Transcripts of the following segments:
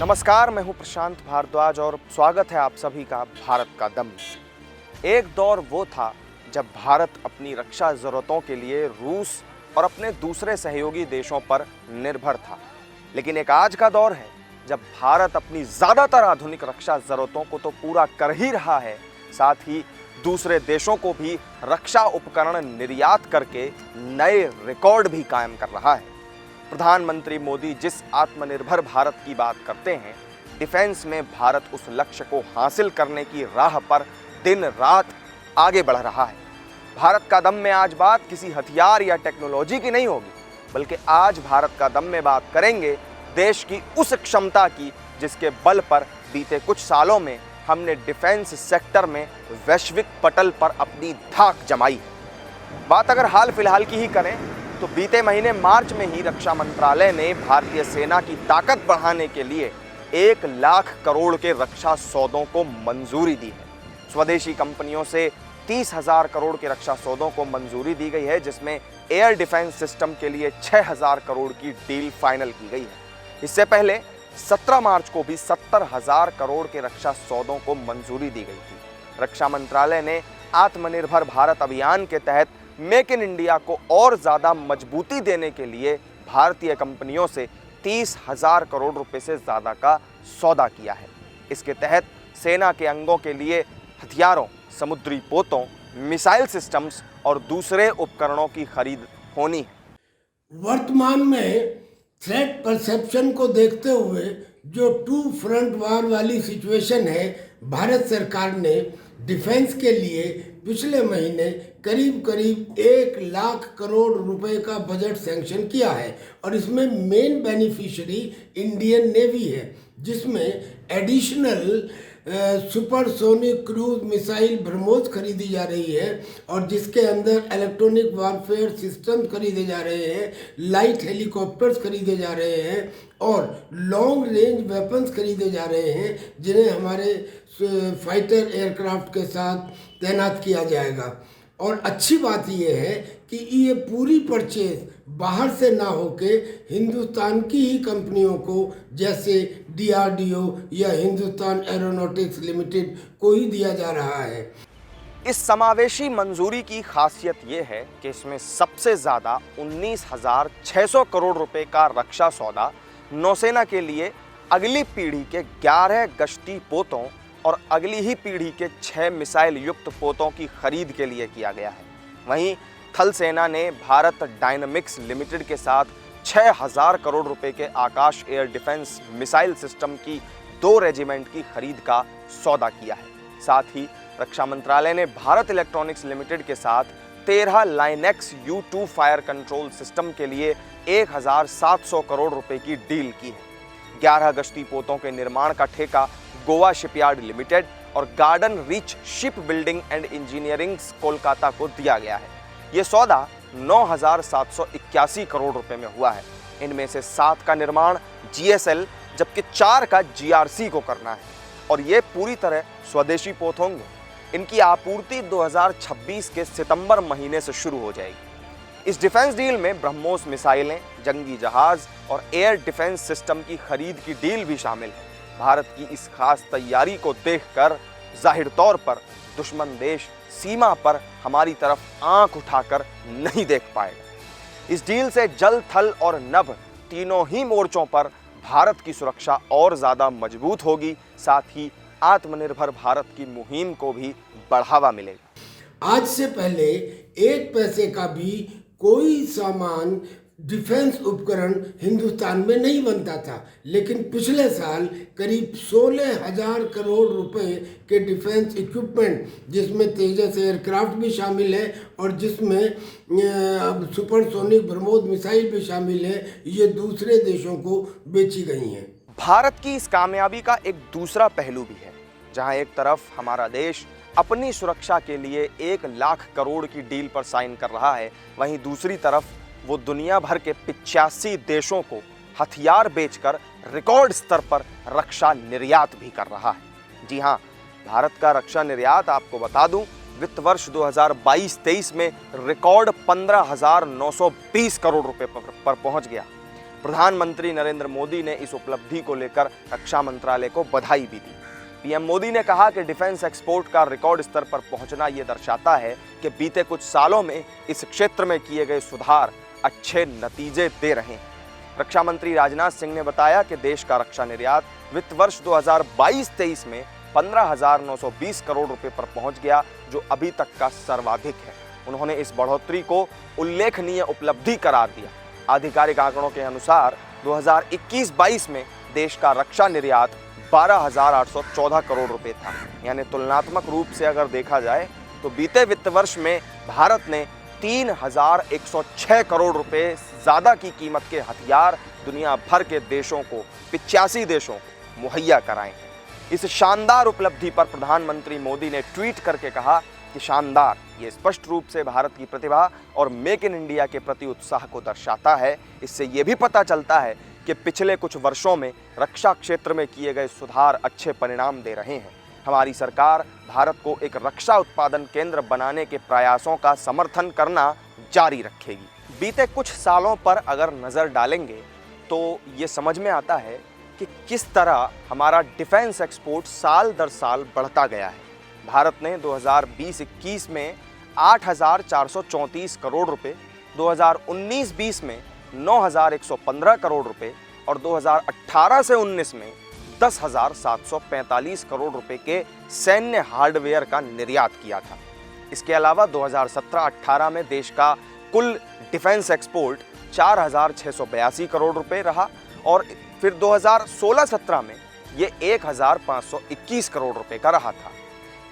नमस्कार, मैं हूं प्रशांत भारद्वाज और स्वागत है आप सभी का भारत का दम में। एक दौर वो था जब भारत अपनी रक्षा ज़रूरतों के लिए रूस और अपने दूसरे सहयोगी देशों पर निर्भर था, लेकिन एक आज का दौर है जब भारत अपनी ज़्यादातर आधुनिक रक्षा ज़रूरतों को तो पूरा कर ही रहा है, साथ ही दूसरे देशों को भी रक्षा उपकरण निर्यात करके नए रिकॉर्ड भी कायम कर रहा है। प्रधानमंत्री मोदी जिस आत्मनिर्भर भारत की बात करते हैं, डिफेंस में भारत उस लक्ष्य को हासिल करने की राह पर दिन रात आगे बढ़ रहा है। भारत का दम में आज बात किसी हथियार या टेक्नोलॉजी की नहीं होगी, बल्कि आज भारत का दम में बात करेंगे देश की उस क्षमता की जिसके बल पर बीते कुछ सालों में हमने डिफेंस सेक्टर में वैश्विक पटल पर अपनी धाक जमाई है। बात अगर हाल फिलहाल की ही करें तो बीते महीने मार्च में ही रक्षा मंत्रालय ने भारतीय सेना की ताकत बढ़ाने के लिए 1 लाख करोड़ के रक्षा सौदों को मंजूरी दी है। स्वदेशी कंपनियों से 30,000 करोड़ के रक्षा सौदों को मंजूरी दी गई है, जिसमें एयर डिफेंस सिस्टम के लिए 6,000 करोड़ की डील फाइनल की गई है। इससे पहले 17 मार्च को भी 70,000 करोड़ के रक्षा सौदों को मंजूरी दी गई थी। रक्षा मंत्रालय ने आत्मनिर्भर भारत अभियान के तहत मेक इन इंडिया को और ज़्यादा मजबूती देने के लिए भारतीय कंपनियों से 30,000 करोड़ रुपए से ज़्यादा का सौदा किया है। इसके तहत सेना के अंगों के लिए हथियारों, समुद्री पोतों, मिसाइल सिस्टम्स और दूसरे उपकरणों की खरीद होनी है। वर्तमान में थ्रेट परसेप्शन को देखते हुए जो टू फ्रंट वार वाली सिचुएशन है, भारत सरकार ने डिफेंस के लिए पिछले महीने करीब 1 लाख करोड़ रुपए का बजट सैंक्शन किया है और इसमें मेन बेनिफिशियरी इंडियन नेवी है, जिसमें additional supersonic cruise missile BrahMos खरीदी जा रही है और जिसके अंदर इलेक्ट्रॉनिक वारफेयर सिस्टम खरीदे जा रहे हैं, लाइट हेलीकॉप्टर्स खरीदे जा रहे हैं और लॉन्ग रेंज वेपन्स खरीदे जा रहे हैं, जिन्हें हमारे फाइटर एयरक्राफ्ट के साथ तैनात किया जाएगा। और अच्छी बात यह है कि ये पूरी परचेज बाहर से ना होके हिंदुस्तान की ही कंपनियों को, जैसे DRDO या हिंदुस्तान एरोनॉटिक्स लिमिटेड को ही दिया जा रहा है। इस समावेशी मंजूरी की खासियत ये है कि इसमें सबसे ज़्यादा 19,600 करोड़ रुपए का रक्षा सौदा नौसेना के लिए अगली पीढ़ी के 11 गश्ती पोतों और अगली ही पीढ़ी के 6 मिसाइल युक्त पोतों की खरीद के लिए किया गया है। वहीं थल सेना ने भारत डायनामिक्स लिमिटेड के साथ 6,000 करोड़ रुपए के आकाश एयर डिफेंस मिसाइल सिस्टम की 2 रेजिमेंट की खरीद का सौदा किया है। साथ ही रक्षा मंत्रालय ने भारत इलेक्ट्रॉनिक्स लिमिटेड के साथ 13 Linux U2 fire control system के लिए 1,700 करोड़ रुपए की डील की है। 11 गश्ती पोतों के निर्माण का ठेका गोवा शिपयार्ड लिमिटेड और garden reach ship building and engineering Kolkata को दिया गया है। ये सौदा 9,781 करोड़ रुपए में हुआ है। इनमें से 7 का निर्माण GSL जबकि 4 का GRC को करना है और ये पूरी तरह स्वदेशी पोत होंगे। इनकी आपूर्ति 2026 के सितंबर महीने से शुरू हो जाएगी। इस डिफेंस डील में ब्रह्मोस मिसाइलें, जंगी जहाज और एयर डिफेंस सिस्टम की खरीद की डील भी शामिल है। भारत की इस खास तैयारी को देखकर जाहिर तौर पर दुश्मन देश सीमा पर हमारी तरफ आंख उठाकर नहीं देख पाएगा। इस डील से जल, थल और नभ तीनों ही मोर्चों पर भारत की सुरक्षा और ज़्यादा मजबूत होगी, साथ ही आत्मनिर्भर भारत की मुहिम को भी बढ़ावा मिलेगा। आज से पहले 1 पैसे का भी कोई सामान डिफेंस उपकरण हिंदुस्तान में नहीं बनता था, लेकिन पिछले साल करीब 16,000 करोड़ रुपए के डिफेंस इक्विपमेंट, जिसमें तेजस एयरक्राफ्ट भी शामिल है और जिसमें सुपरसोनिक ब्रह्मोस मिसाइल भी शामिल है, ये दूसरे देशों को बेची गई हैं। भारत की इस कामयाबी का एक दूसरा पहलू भी है, जहां एक तरफ हमारा देश अपनी सुरक्षा के लिए 1 लाख करोड़ की डील पर साइन कर रहा है, वहीं दूसरी तरफ वो दुनिया भर के 85 देशों को हथियार बेचकर रिकॉर्ड स्तर पर रक्षा निर्यात भी कर रहा है। जी हाँ, भारत का रक्षा निर्यात, आपको बता दूं, वित्त वर्ष 2022-23 में रिकॉर्ड 15,920 करोड़ रुपए पर पहुंच गया। प्रधानमंत्री नरेंद्र मोदी ने इस उपलब्धि को लेकर रक्षा मंत्रालय को बधाई भी दी। पीएम मोदी ने कहा कि डिफेंस एक्सपोर्ट का रिकॉर्ड स्तर पर पहुंचना ये दर्शाता है कि बीते कुछ सालों में इस क्षेत्र में किए गए सुधार अच्छे नतीजे दे रहे हैं। रक्षा मंत्री राजनाथ सिंह ने बताया कि देश का रक्षा निर्यात वित्त वर्ष 2022-23 में 15,920 करोड़ रुपए पर पहुंच गया, जो अभी तक का सर्वाधिक है। उन्होंने इस बढ़ोतरी को उल्लेखनीय उपलब्धि करार दिया। आधिकारिक आंकड़ों के अनुसार 2021-22 में देश का रक्षा निर्यात 12,814 करोड़ रुपए था। यानी तुलनात्मक रूप से अगर देखा जाए तो बीते वित्त वर्ष में भारत ने 3,106 करोड़ रुपए ज्यादा की कीमत के हथियार दुनिया भर के देशों को 85 देशों को मुहैया कराए हैं। इस शानदार उपलब्धि पर प्रधानमंत्री मोदी ने ट्वीट करके कहा कि शानदार, ये स्पष्ट रूप से भारत की प्रतिभा और मेक इन इंडिया के प्रति उत्साह को दर्शाता है। इससे ये भी पता चलता है कि पिछले कुछ वर्षों में रक्षा क्षेत्र में किए गए सुधार अच्छे परिणाम दे रहे हैं। हमारी सरकार भारत को एक रक्षा उत्पादन केंद्र बनाने के प्रयासों का समर्थन करना जारी रखेगी। बीते कुछ सालों पर अगर नज़र डालेंगे तो ये समझ में आता है कि किस तरह हमारा डिफेंस एक्सपोर्ट साल दर साल बढ़ता गया है। भारत ने 2020-21 में 8,434 करोड़ रुपए, 2019-20 में 9,115 करोड़ रुपए और 2018 से 19 में 10,745 करोड़ रुपए के सैन्य हार्डवेयर का निर्यात किया था। इसके अलावा 2017-18 में देश का कुल डिफेंस एक्सपोर्ट 4,682 करोड़ रुपए रहा और फिर 2016-17 में ये 1,521 करोड़ रुपए का रहा था।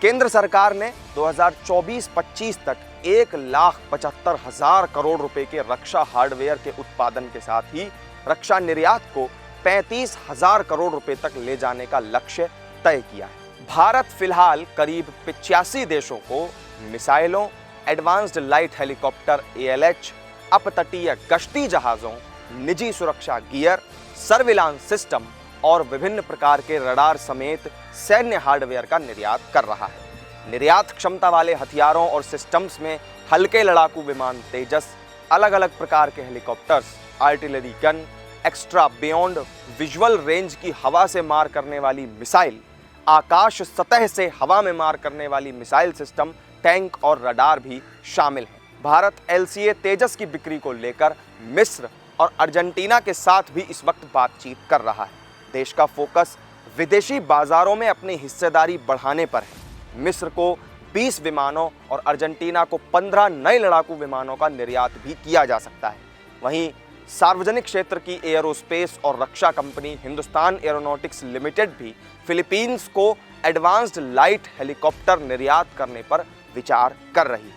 केंद्र सरकार ने 2024-25 तक 1,75,000 करोड़ रुपए के रक्षा हार्डवेयर के उत्पादन के साथ ही रक्षा निर्यात को 35,000 करोड़ रुपए तक ले जाने का लक्ष्य तय किया है। भारत फिलहाल करीब 85 देशों को मिसाइलों, एडवांस्ड लाइट हेलीकॉप्टर ALH, अपतटीय गश्ती जहाजों, निजी सुरक्षा गियर, सर्विलांस सिस्टम और विभिन्न प्रकार के रडार समेत सैन्य हार्डवेयर का निर्यात कर रहा है। निर्यात क्षमता वाले हथियारों और सिस्टम्स में हल्के लड़ाकू विमान तेजस, अलग अलग प्रकार के helicopters, artillery gun, extra beyond visual range की हवा से मार करने वाली मिसाइल, आकाश सतह से हवा में मार करने वाली मिसाइल सिस्टम, टैंक और रडार भी शामिल हैं। भारत LCA तेजस की बिक्री को लेकर मिस्र और अर्जेंटीना के साथ भी इस वक्त बातचीत कर रहा है। देश का फोकस विदेशी बाजारों में अपनी हिस्सेदारी बढ़ाने पर है। मिस्र को 20 विमानों और अर्जेंटीना को 15 नए लड़ाकू विमानों का निर्यात भी किया जा सकता है। वहीं सार्वजनिक क्षेत्र की एयरोस्पेस और रक्षा कंपनी हिंदुस्तान एरोनॉटिक्स लिमिटेड भी फिलीपींस को एडवांस्ड लाइट हेलीकॉप्टर निर्यात करने पर विचार कर रही है।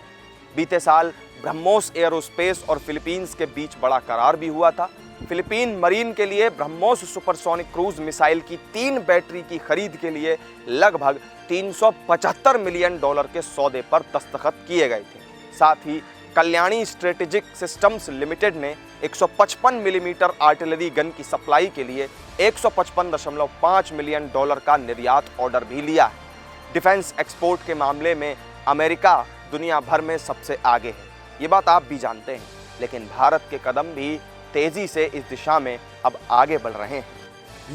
बीते साल ब्रह्मोस एयरोस्पेस और फिलीपींस के बीच बड़ा करार भी हुआ था। फिलीपीन मरीन के लिए ब्रह्मोस सुपरसोनिक क्रूज मिसाइल की 3 बैटरी की खरीद के लिए लगभग $375 मिलियन के सौदे पर दस्तखत किए गए थे। साथ ही कल्याणी स्ट्रेटेजिक सिस्टम्स लिमिटेड ने 155 मिलीमीटर आर्टिलरी गन की सप्लाई के लिए $155.5 मिलियन का निर्यात ऑर्डर भी लिया है। डिफेंस एक्सपोर्ट के मामले में अमेरिका दुनिया भर में सबसे आगे है, ये बात आप भी जानते हैं, लेकिन भारत के कदम भी तेजी से इस दिशा में अब आगे बढ़ रहे हैं।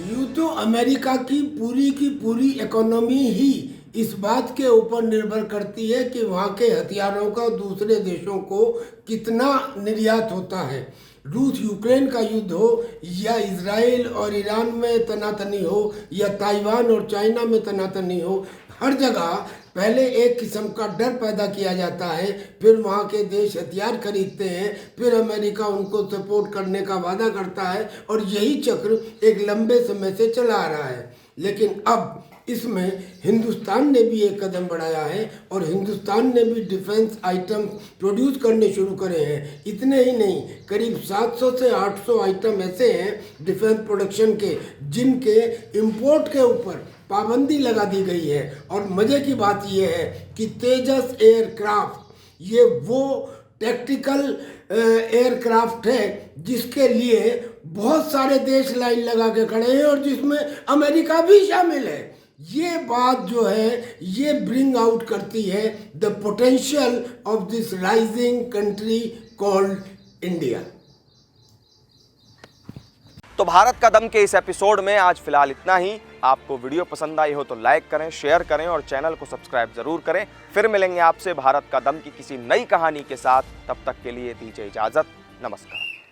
यूं तो अमेरिका की पूरी इकोनॉमी ही इस बात के ऊपर निर्भर करती है कि वहाँ के हथियारों का दूसरे देशों को कितना निर्यात होता है। रूस यूक्रेन का युद्ध हो या इजराइल और ईरान में तनातनी हो या ताइवान और चाइना में तनातनी हो, हर जगह पहले एक किस्म का डर पैदा किया जाता है, फिर वहाँ के देश हथियार खरीदते हैं, फिर अमेरिका उनको सपोर्ट करने का वादा करता है और यही चक्र एक लंबे समय से चला आ रहा है। लेकिन अब इसमें हिंदुस्तान ने भी एक कदम बढ़ाया है और हिंदुस्तान ने भी डिफेंस आइटम प्रोड्यूस करने शुरू करे हैं। इतने ही नहीं, करीब 700 से 800 आइटम ऐसे हैं डिफेंस प्रोडक्शन के जिनके इंपोर्ट के ऊपर पाबंदी लगा दी गई है। और मज़े की बात यह है कि तेजस एयरक्राफ्ट ये वो टैक्टिकल एयरक्राफ्ट है जिसके लिए बहुत सारे देश लाइन लगा के खड़े हैं और जिसमें अमेरिका भी शामिल है। ये बात जो है ये ब्रिंग आउट करती है the potential of this rising country called India. तो भारत का दम के इस एपिसोड में आज फिलहाल इतना ही। आपको वीडियो पसंद आई हो तो लाइक करें, शेयर करें और चैनल को सब्सक्राइब जरूर करें। फिर मिलेंगे आपसे भारत का दम की किसी नई कहानी के साथ। तब तक के लिए दीजिए इजाजत। नमस्कार।